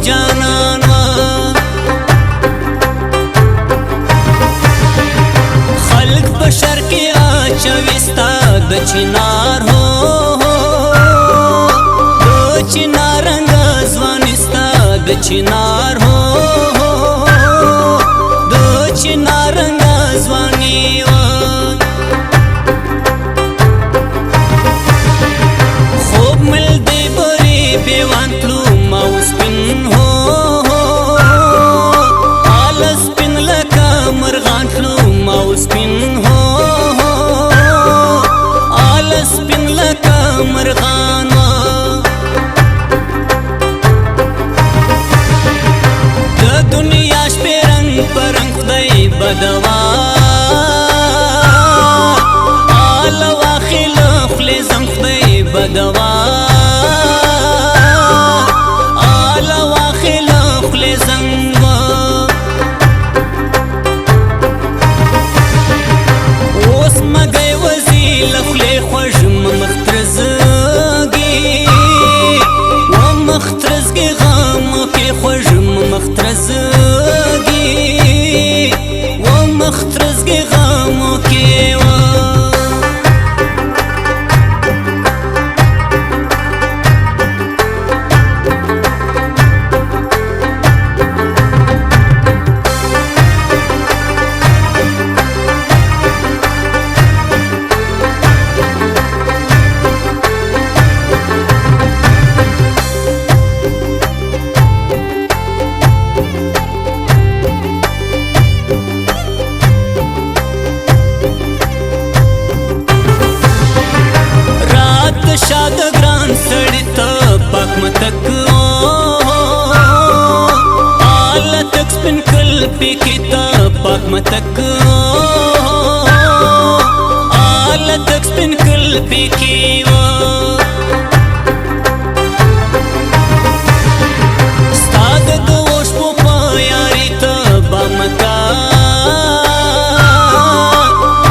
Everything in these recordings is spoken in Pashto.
جانان و خلق بشر کی اچويستا د چنار هو د چنار رنگ ځوانستا د چنار هو د چنار رنگ ځواني و خوب مل دی بری پیوان تلو موسپن هو آل سپن لکا مرغان تلو موسپن هو آل سپن لکا مرغان د دنیا شپې رنگ پرنګ خدای بدوا آل واخل خلی زم خدای بدوا آل واخل خلی زم اوس مګي وزي لخلی خوږ مخترزګي و مخترزګي غم کې خوږ مخترزګي و مخترزګي غم کې شاد گران سڑی تا پاک متک آل تک سپن کل پی کی تا پاک متک آل تک سپن کل پی کی ستاد دوش پو پا یاری تا بامکا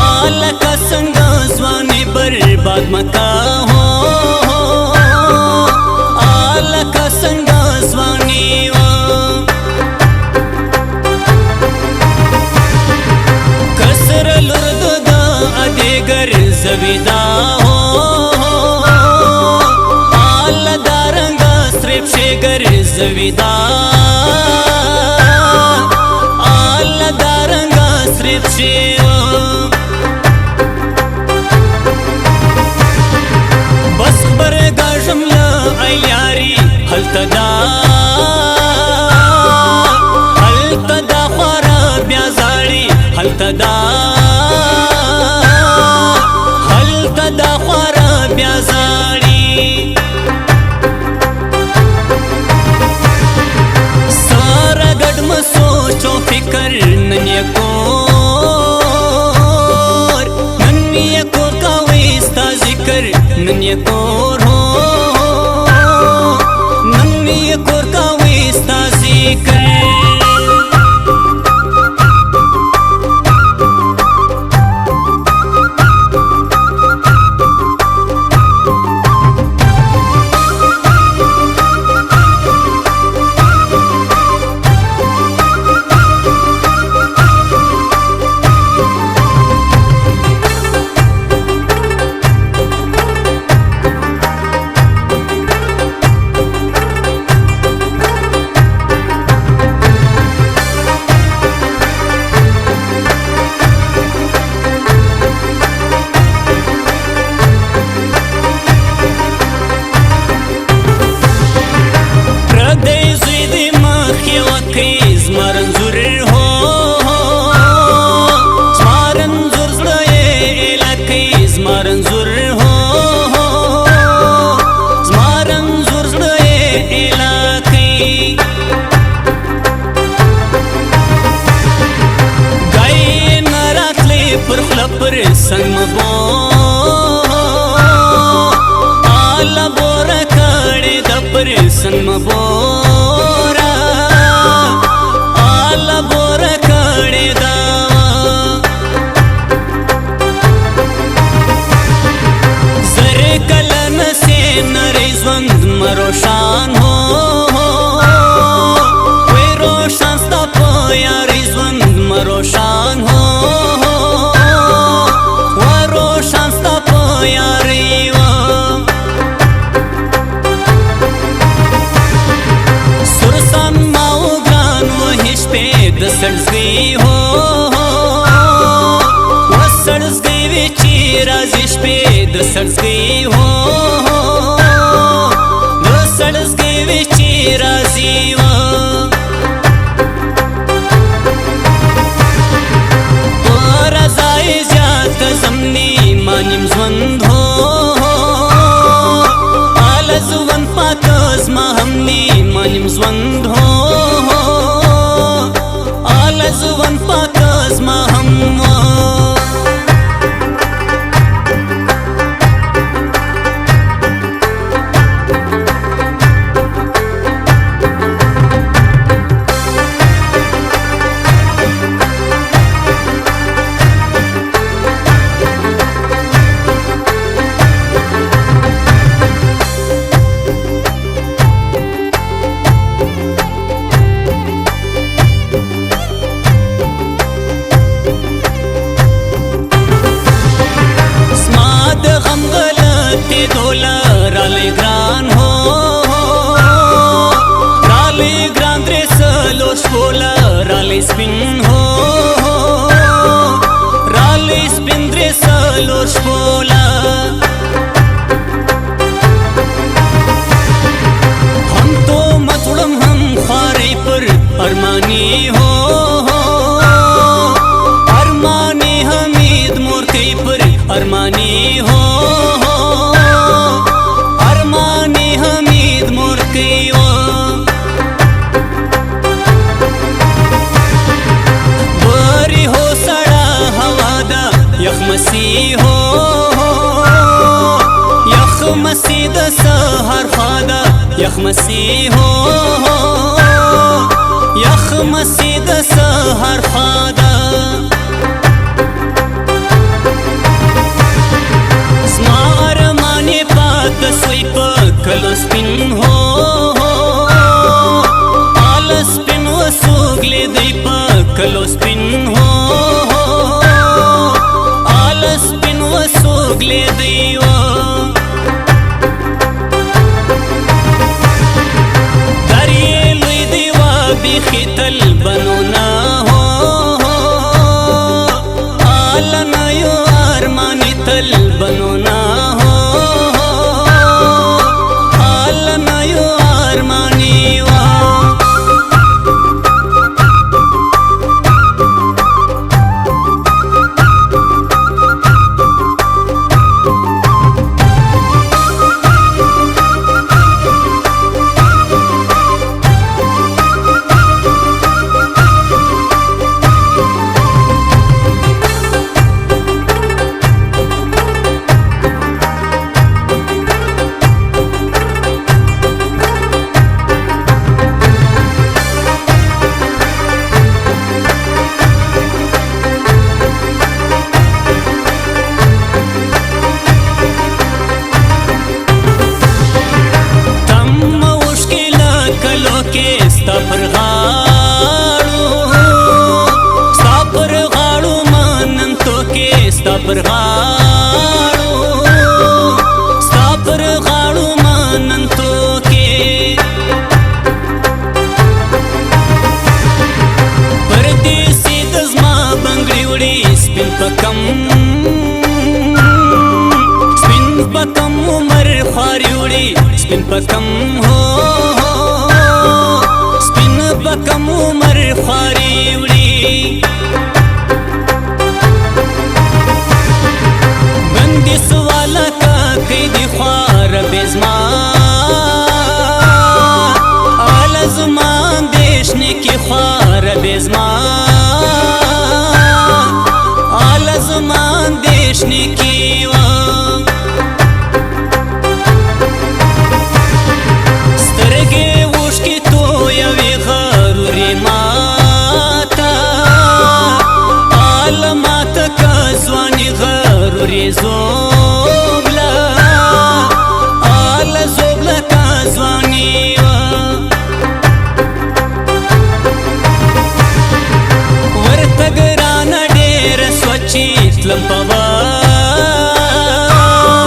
آل کا سنگا زوانی برباد مکا زویدا ہو آل دارنگا سریب شگر زویدا آل دارنگا سریب شیو بس خبر گا جملہ ایلیاری حل تدا خوارا بیازاری حل تدا دا خوارا بیازاری سارا گڑ مسوچو فکر ننیا کور کاوی ستا ذکر ننیا کور ہو ننیا کور کاوی ستا ذکر संग मबो आला बोरा खड़े दपर संग मबोरा आला बोरा खड़े दावा जरे कलन से नरे ज्वंद मरोशान हो سړزګي هو و سړزګي وی چې راځي شپې د سړزګي هو د سړزګي وی چې راځي و ورځای زیات زمني مانیم ژوند هو آل ژوند پاتز ما همني مانیم ژوند هو زوان پاتز ما هم سپین هو رالی سپین درې څلور شپوله هم تو مطړم هم خوارې پر ارمانی هو ارمانی حمید مورتی پر ارمانی هو ارمانی حمید مورتی هو مسیحو یخ مسیح د سحر خواده یخ مسیحو یخ مسیح د سحر خواده زما ارمانې پاته سوی په کلو سپین هو آل سپین وسوګلې دی په کلو سپین هو سپین و سوګلې دی و درې لوی دی و بیخي تل بنونه هو آل نه یو ارمانې تل بنونه هو آل نه یو ارمانې و ستا پر غاړو منم تو کې ستا پر غاړو منم تو کې پردیسي د زما بنګړي وړي سپین په کم عمر خواري وړي سپین په کم هو کم عمر خواري وړي بندي سواله کا قیدی خوار بزما آل زمان دیشنی کی خوار بزما آل زمان دیشنی کی سترګې وشکې تو یوې غرورې ماته آل ماته که ځواني غرورې زوبله آل زوبله که ځواني ورته ګرانه ډېره سوه چې تلم په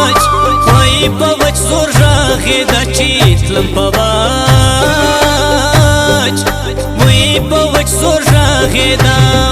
وچ وایي په وچ زور غږېده چې تلم په وچ وایي په وچ زور غېدا